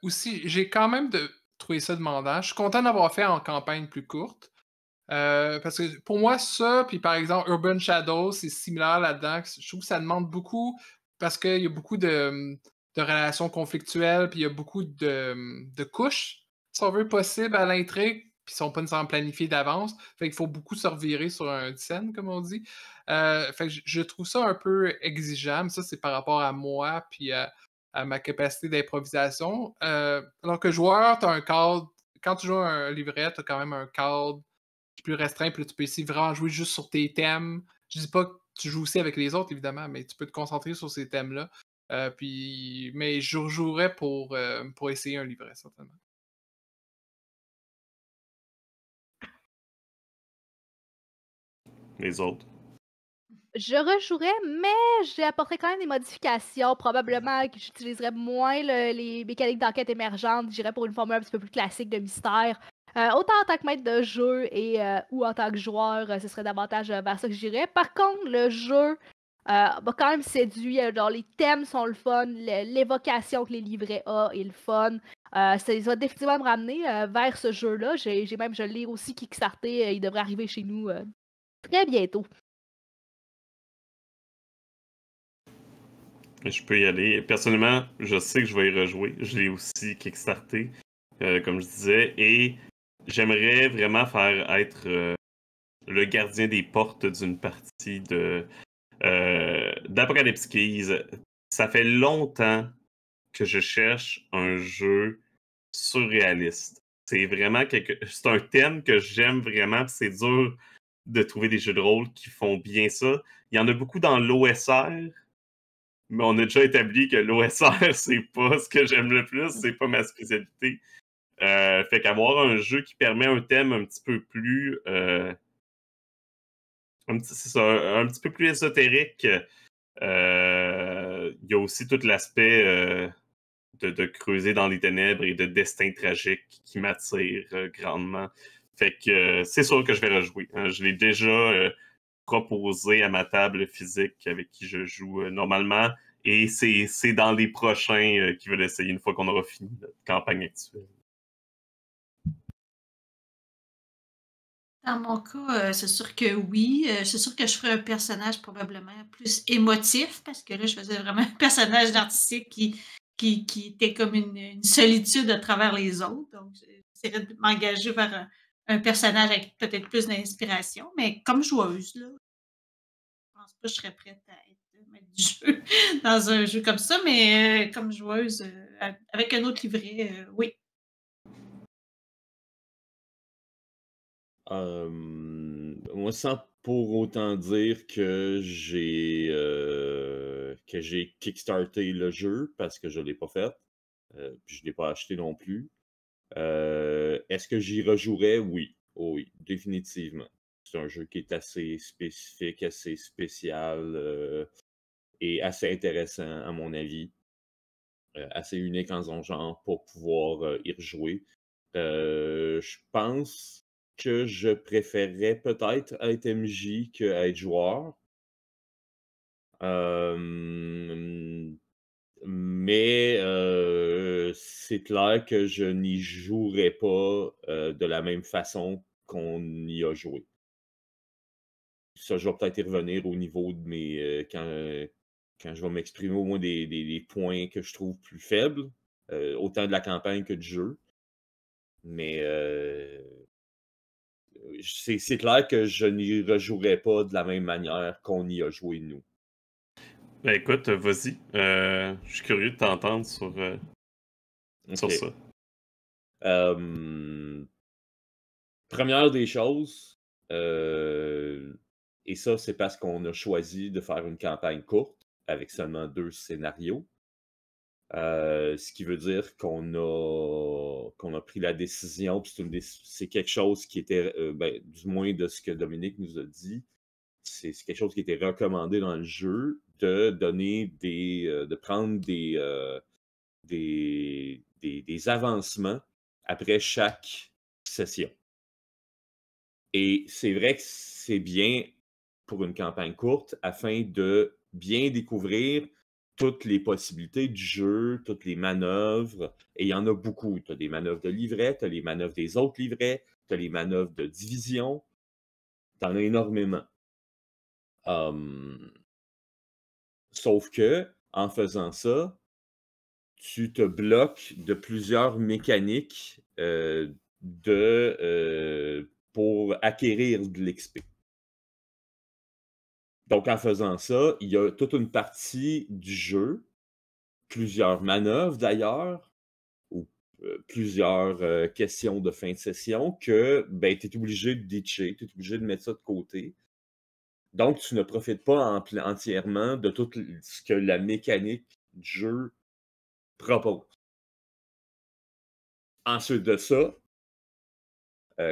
Aussi, j'ai quand même trouvé ça demandant. Je suis content d'avoir fait en campagne plus courte. Parce que pour moi, ça, puis par exemple, Urban Shadow, c'est similaire là-dedans. Je trouve que ça demande beaucoup parce qu'il y a beaucoup de relations conflictuelles, puis il y a beaucoup de couches, si on veut, possibles à l'intrigue, puis ils sont pas nécessairement planifiées d'avance. Fait qu'il faut beaucoup se revirer sur un scène, comme on dit. Fait que je trouve ça un peu exigeant, mais ça, c'est par rapport à moi, puis à ma capacité d'improvisation. Alors que joueur, tu as un cadre. Quand tu joues un livret, tu as quand même un cadre plus restreint, puis là, tu peux essayer vraiment jouer juste sur tes thèmes. Je dis pas que tu joues aussi avec les autres, évidemment, mais tu peux te concentrer sur ces thèmes-là. Mais je rejouerais pour essayer un livret, certainement. Les autres? Je rejouerais, mais j'apporterais quand même des modifications. Probablement que j'utiliserais moins les mécaniques d'enquête émergentes. J'irais pour une formule un petit peu plus classique de mystère. Autant en tant que maître de jeu ou en tant que joueur, ce serait davantage vers ça que j'irais. Par contre, le jeu m'a quand même séduit. Genre, les thèmes sont le fun, l'évocation que les livrets ont est le fun. Ça va définitivement me ramener vers ce jeu-là. J'ai même, je l'ai aussi kickstarté. Il devrait arriver chez nous très bientôt. Je peux y aller. Personnellement, je sais que je vais y rejouer. Je l'ai aussi kickstarté, comme je disais, et j'aimerais vraiment faire être le gardien des portes d'une partie d'Apocalypse Keys. Ça fait longtemps que je cherche un jeu surréaliste. C'est un thème que j'aime vraiment, puis c'est dur de trouver des jeux de rôle qui font bien ça. Il y en a beaucoup dans l'OSR, mais on a déjà établi que l'OSR, c'est pas ce que j'aime le plus, c'est pas ma spécialité. Fait qu'avoir un jeu qui permet un thème un petit peu plus c'est ça, un petit peu plus ésotérique. Il y a aussi tout l'aspect de creuser dans les ténèbres et de destin tragique qui m'attire grandement. Fait que c'est sûr que je vais rejouer. Hein. Je l'ai déjà proposé à ma table physique avec qui je joue normalement. Et c'est dans les prochains qui veulent essayer une fois qu'on aura fini notre campagne actuelle. Dans mon cas, c'est sûr que oui. C'est sûr que je ferais un personnage probablement plus émotif parce que là, je faisais vraiment un personnage narcissique qui était comme une solitude à travers les autres. Donc, j'essaierais de m'engager vers un personnage avec peut-être plus d'inspiration. Mais comme joueuse, là, je pense pas que je serais prête à être maître du jeu dans un jeu comme ça. Mais comme joueuse, avec un autre livret, oui. Moi, sans pour autant dire que j'ai kickstarté le jeu parce que je l'ai pas fait, puis je l'ai pas acheté non plus. Est-ce que j'y rejouerais? Oui. Oh oui, définitivement. c'est un jeu qui est assez spécifique, assez spécial et assez intéressant, à mon avis. Assez unique en son genre pour pouvoir y rejouer. Je pense que je préférerais peut-être être MJ que être joueur. Mais c'est clair que je n'y jouerai pas de la même façon qu'on y a joué. Ça, je vais peut-être y revenir au niveau de mes. Quand je vais m'exprimer au moins des points que je trouve plus faibles, autant de la campagne que du jeu. Mais c'est clair que je n'y rejouerai pas de la même manière qu'on y a joué nous. Ben écoute, vas-y. Je suis curieux de t'entendre sur Ok. ça. Première des choses, et ça, c'est parce qu'on a choisi de faire une campagne courte avec seulement 2 scénarios. Ce qui veut dire qu'on a pris la décision, puis c'est quelque chose qui était, du moins de ce que Dominique nous a dit, c'est quelque chose qui était recommandé dans le jeu, de donner de prendre des avancements après chaque session. Et c'est vrai que c'est bien pour une campagne courte afin de bien découvrir toutes les possibilités du jeu, toutes les manœuvres. Et il y en a beaucoup. Tu as des manœuvres de livret, tu as les manœuvres des autres livrets, tu as les manœuvres de division. Tu en as énormément. Sauf que, en faisant ça, tu te bloques de plusieurs mécaniques pour acquérir de l'XP. Donc, en faisant ça, il y a toute une partie du jeu, plusieurs manœuvres d'ailleurs, ou plusieurs questions de fin de session que ben, tu es obligé de ditcher, tu es obligé de mettre ça de côté. Donc, tu ne profites pas entièrement de tout ce que la mécanique du jeu propose. Ensuite de ça,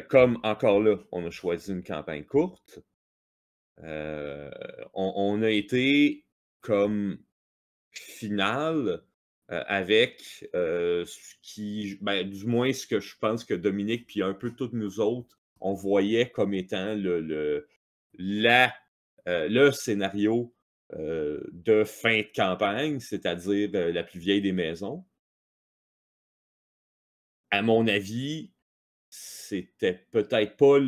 comme encore là, on a choisi une campagne courte, on a été comme finale avec ce qui, du moins ce que je pense que Dominique puis un peu toutes nous autres, on voyait comme étant le scénario de fin de campagne, c'est-à-dire la plus vieille des maisons. À mon avis, c'était peut-être pas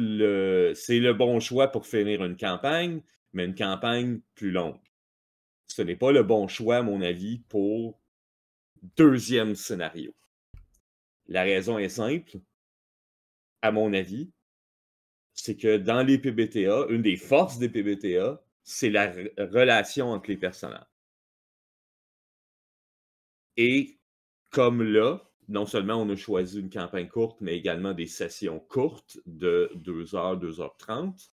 c'est le bon choix pour finir une campagne, mais une campagne plus longue. Ce n'est pas le bon choix, à mon avis, pour deuxième scénario. La raison est simple, à mon avis, c'est que dans les PBTA, une des forces des PBTA, c'est la relation entre les personnages. Et comme là, non seulement on a choisi une campagne courte, mais également des sessions courtes de 2h, 2h30,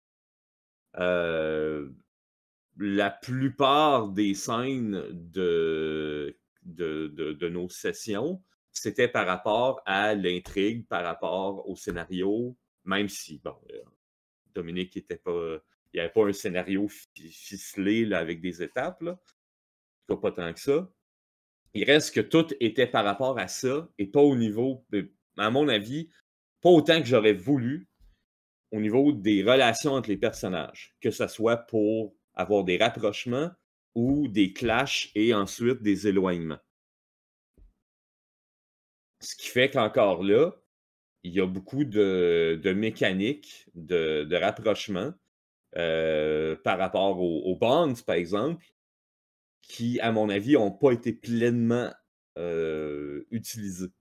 la plupart des scènes de nos sessions, c'était par rapport à l'intrigue, par rapport au scénario, même si, bon, Dominique il n'y avait pas un scénario ficelé là, avec des étapes, là. Pas tant que ça. Il reste que tout était par rapport à ça et pas au niveau, à mon avis, pas autant que j'aurais voulu au niveau des relations entre les personnages, que ce soit pour avoir des rapprochements ou des clashs et ensuite des éloignements. Ce qui fait qu'encore là, il y a beaucoup de mécaniques de rapprochement par rapport aux bonds, par exemple, qui, à mon avis, n'ont pas été pleinement utilisés.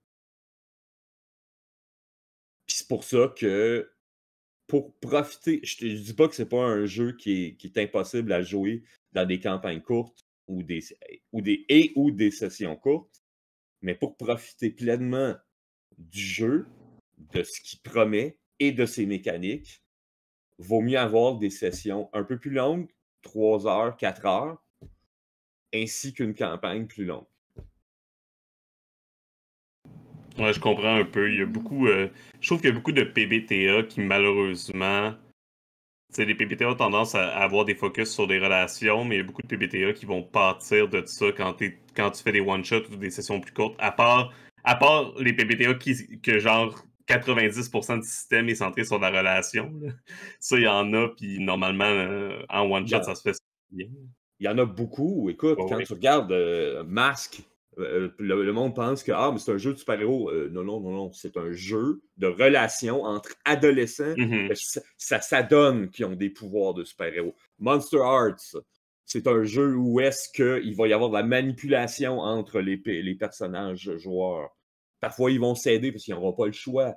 Puis c'est pour ça que pour profiter, je ne dis pas que c'est pas un jeu qui est impossible à jouer dans des campagnes courtes ou des sessions courtes, mais pour profiter pleinement du jeu, de ce qu'il promet et de ses mécaniques, vaut mieux avoir des sessions un peu plus longues, 3 heures, 4 heures, ainsi qu'une campagne plus longue. Ouais, je comprends un peu. Il y a beaucoup. Je trouve qu'il y a beaucoup de PBTA qui, malheureusement, les PBTA ont tendance à avoir des focus sur des relations, mais il y a beaucoup de PBTA qui vont partir de ça quand tu fais des one-shots ou des sessions plus courtes. À part les PBTA que genre 90% du système est centré sur la relation. Là. Ça, il y en a, puis normalement, en one-shot, ça se fait bien. Il y en a beaucoup. Écoute, quand tu regardes Mask, le monde pense que mais c'est un jeu de super-héros. Non. C'est un jeu de relations entre adolescents. Ça s'adonne qui ont des pouvoirs de super-héros. Monster Hearts, c'est un jeu où est-ce qu'il va y avoir de la manipulation entre les personnages joueurs. Parfois, ils vont s'aider parce qu'ils n'auront pas le choix.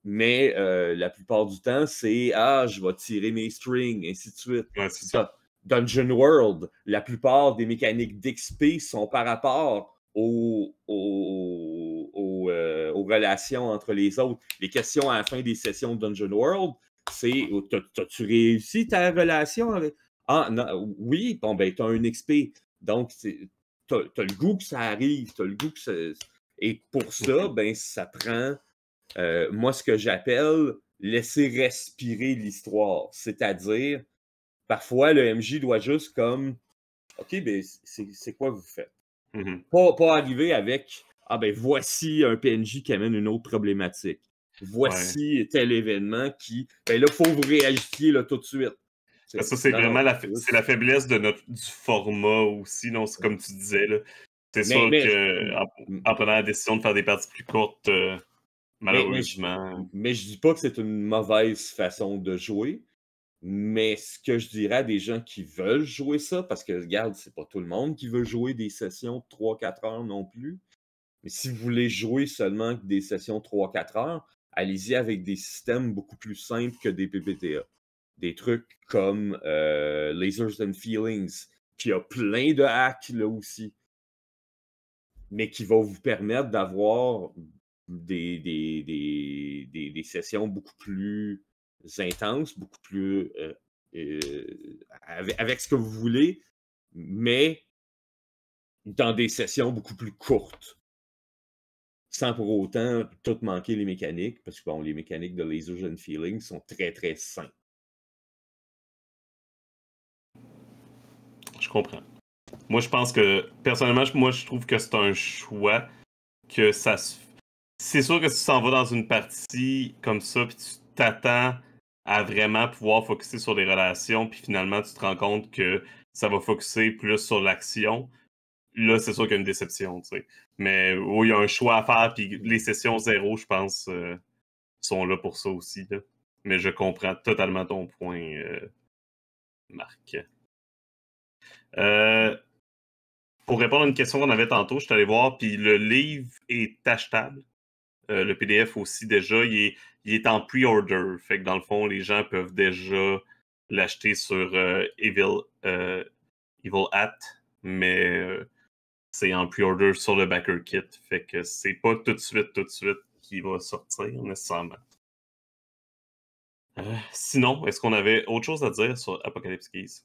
Mais la plupart du temps, c'est je vais tirer mes strings, ainsi de suite. Ouais, c'est ça. Dungeon World, la plupart des mécaniques d'XP sont par rapport aux relations entre les autres. Les questions à la fin des sessions de Dungeon World, c'est t'as-tu réussi ta relation avec. Non, oui, bon, ben, t'as un XP. Donc, t'as le goût que ça arrive, t'as le goût que ça. Et pour ça, ben, ça prend, moi, ce que j'appelle laisser respirer l'histoire. C'est-à-dire, parfois, le MJ doit juste comme OK, ben, c'est quoi vous faites? Pas arriver avec ben voici un PNJ qui amène une autre problématique. Voici tel événement qui. Ben là, il faut que vous réagissiez là, tout de suite. Ça, c'est vraiment la faiblesse du format aussi, non? C'est comme tu disais. Là. C'est sûr qu'en prenant la décision de faire des parties plus courtes, malheureusement. Mais je dis pas que c'est une mauvaise façon de jouer. Mais ce que je dirais à des gens qui veulent jouer ça, parce que, regarde, c'est pas tout le monde qui veut jouer des sessions de 3-4 heures non plus. Mais si vous voulez jouer seulement des sessions de 3-4 heures, allez-y avec des systèmes beaucoup plus simples que des PBTA. Des trucs comme Lasers and Feelings, qui a plein de hacks là aussi, mais qui va vous permettre d'avoir des sessions beaucoup plus intenses, beaucoup plus avec ce que vous voulez, mais dans des sessions beaucoup plus courtes. Sans pour autant tout manquer les mécaniques, parce que bon, les mécaniques de Lasers and Feelings sont très, très simples. Je comprends. Moi, je pense que, personnellement, je trouve que c'est un choix que ça se... C'est sûr que si tu s'en vas dans une partie comme ça, puis tu t'attends à vraiment pouvoir focusser sur les relations, puis finalement, tu te rends compte que ça va focusser plus sur l'action, là, c'est sûr qu'il y a une déception, tu sais. Mais il y a un choix à faire, puis les sessions 0, je pense, sont là pour ça aussi, là. Mais je comprends totalement ton point, Marc. Pour répondre à une question qu'on avait tantôt, je suis allé voir, puis le livre est achetable. Le PDF aussi, déjà, il est en pre-order. Fait que dans le fond, les gens peuvent déjà l'acheter sur Evil Hat, mais c'est en pre-order sur le Backer Kit. Fait que c'est pas tout de suite qu'il va sortir, nécessairement. Sinon, est-ce qu'on avait autre chose à dire sur Apocalypse Keys?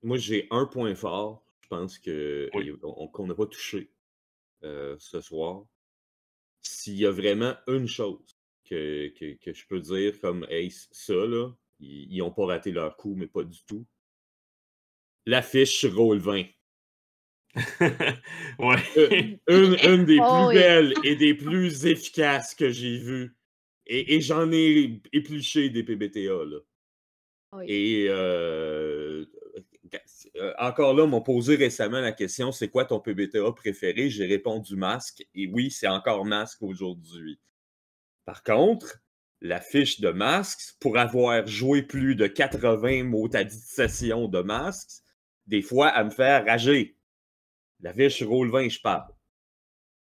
Moi, j'ai un point fort, je pense qu'on n'a pas touché ce soir. S'il y a vraiment une chose que je peux dire comme Ace, ça, là, ils n'ont pas raté leur coup, mais pas du tout. L'affiche sur Roll20. Ouais. Une des plus belles et des plus efficaces que j'ai vues. Et j'en ai épluché des PBTA, là. Oui. Et encore là, m'ont posé récemment la question, c'est quoi ton PBTA préféré? J'ai répondu Masque. Et oui, c'est encore Masque aujourd'hui. Par contre, la fiche de Masks, pour avoir joué plus de 80 sessions de Masks, des fois, elle me fait rager. La fiche Roll20, je parle.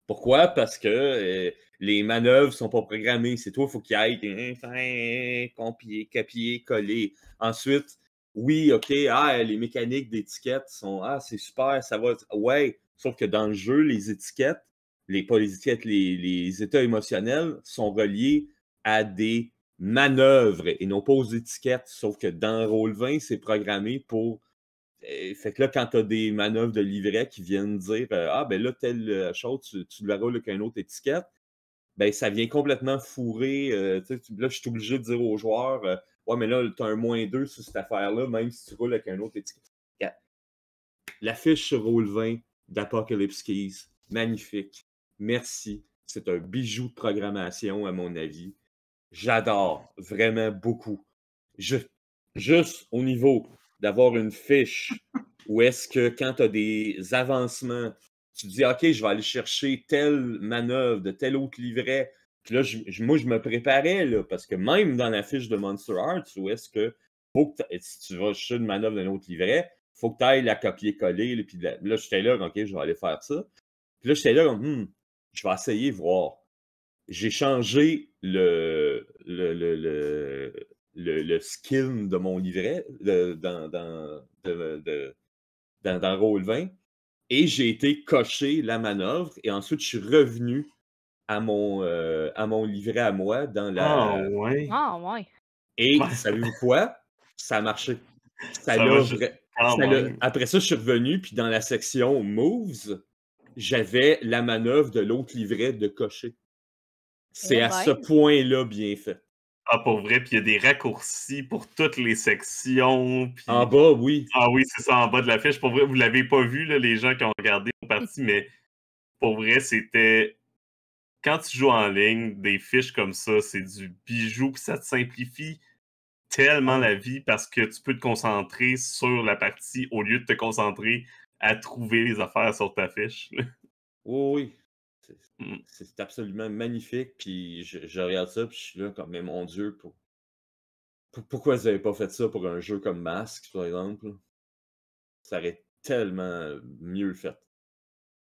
Pourquoi? Parce que les manœuvres sont pas programmées. C'est toi, il faut qu'il y ait copier, coller. Ensuite, oui, OK, les mécaniques d'étiquettes sont c'est super, ça va. Ouais, sauf que dans le jeu, les étiquettes, pas les étiquettes, les états émotionnels sont reliés à des manœuvres et non pas aux étiquettes. Sauf que dans Roll20, c'est programmé pour. Fait que là, quand tu as des manœuvres de livret qui viennent dire ben là, telle chose, tu le roules avec une autre étiquette, ben ça vient complètement fourrer. Là, je suis obligé de dire aux joueurs ouais, mais là, tu as un -2 sur cette affaire-là, même si tu roules avec un autre étiquette. La fiche sur Roll20 d'Apocalypse Keys, magnifique. Merci. C'est un bijou de programmation, à mon avis. J'adore vraiment beaucoup. Juste au niveau d'avoir une fiche où est-ce que quand tu as des avancements, tu te dis OK, je vais aller chercher telle manœuvre de tel autre livret. Puis là, moi, je me préparais, là, parce que même dans la fiche de Monster Hearts, où est-ce que si tu vas chercher une manœuvre d'un autre livret, il faut que tu ailles la copier-coller. Puis là, j'étais là, OK, je vais aller faire ça. Puis là, j'étais là, je vais essayer voir. J'ai changé le skin de mon livret dans Roll20 et j'ai été cocher la manœuvre et ensuite je suis revenu à mon livret à moi dans Ah, la. ouais. Ah, ouais. Et Ouais. savez-vous quoi? Ça a marché. Après ça, je suis revenu, puis dans la section Moves, j'avais la manœuvre de l'autre livret de cocher. C'est à ce point-là bien fait. Ah, pour vrai, puis il y a des raccourcis pour toutes les sections. Puis... En bas, oui. Ah oui, c'est ça, en bas de la fiche. Pour vrai, vous ne l'avez pas vu, là, les gens qui ont regardé nos parties, mais pour vrai, c'était... Quand tu joues en ligne, des fiches comme ça, c'est du bijou, puis ça te simplifie tellement la vie parce que tu peux te concentrer sur la partie au lieu de te concentrer à trouver les affaires sur ta fiche. Oui. C'est absolument magnifique. Puis je regarde ça, puis je suis là comme, mais mon Dieu, pourquoi vous n'avez pas fait ça pour un jeu comme Mask, par exemple? Ça aurait tellement mieux fait.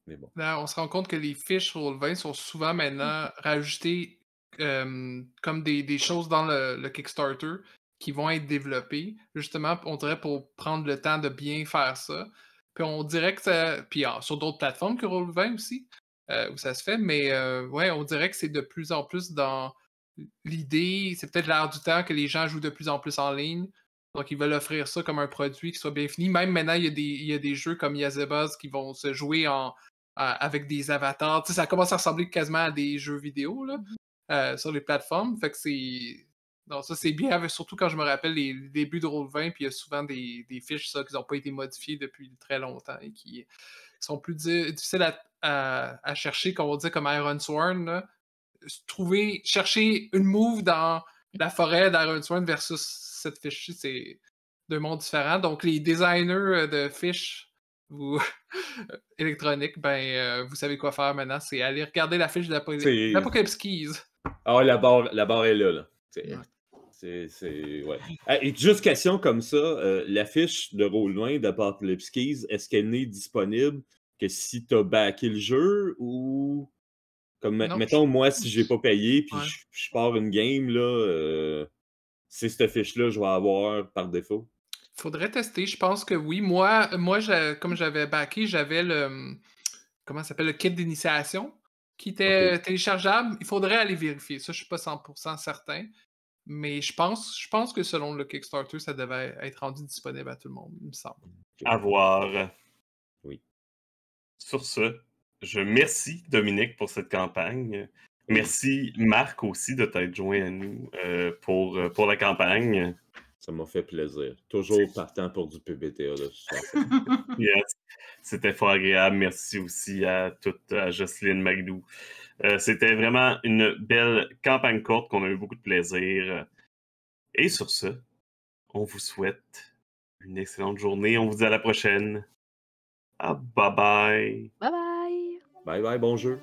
Mais bon. Là, on se rend compte que les fiches Roll20 sont souvent maintenant rajoutées comme des choses dans le Kickstarter qui vont être développées, justement, on dirait pour prendre le temps de bien faire ça. Puis on dirait que ça... Puis sur d'autres plateformes que Roll20 aussi, où ça se fait, mais ouais, on dirait que c'est de plus en plus dans l'idée, c'est peut-être l'air du temps que les gens jouent de plus en plus en ligne. Donc, ils veulent offrir ça comme un produit qui soit bien fini. Même maintenant, il y a des jeux comme Yazebuzz qui vont se jouer avec des avatars. Tu sais, ça commence à ressembler quasiment à des jeux vidéo là, sur les plateformes. Fait que c'est... Non, ça c'est bien, surtout quand je me rappelle les débuts de Roll20, puis il y a souvent des fiches ça, qui n'ont pas été modifiées depuis très longtemps et qui sont plus difficiles à chercher, comme on dit, comme Iron Sworn. Là. Chercher une move dans la forêt d'Iron Sworn versus cette fiche-ci, c'est deux mondes différents. Donc, les designers de fiches électroniques, vous savez quoi faire maintenant, c'est aller regarder la fiche d'Apocalypse Keys. Ah, la barre est là. Ouais. Et juste question comme ça, la fiche de Roll20 d'Apocalypse Keys, est-ce qu'elle n'est disponible que si tu as backé le jeu ou... Comme, mettons, moi, si j'ai pas payé puis je pars une game, là, c'est cette fiche-là que je vais avoir par défaut. Faudrait tester, je pense que oui. Moi comme j'avais backé, j'avais le... Comment ça s'appelle? Le kit d'initiation qui était téléchargeable. Il faudrait aller vérifier. Ça, je suis pas 100% certain. Mais je pense que selon le Kickstarter, ça devait être rendu disponible à tout le monde, il me semble. À voir. Oui. Sur ce, je remercie Dominique pour cette campagne. Merci Marc aussi de t'être joint à nous pour la campagne. Ça m'a fait plaisir. Toujours partant pour du PBTA de toute façon. Yes. C'était fort agréable. Merci aussi à Jocelyne Magdou. C'était vraiment une belle campagne courte qu'on a eu beaucoup de plaisir. Et sur ce, on vous souhaite une excellente journée. On vous dit à la prochaine. Bye bye. Bye bye. Bye bye, bon jeu.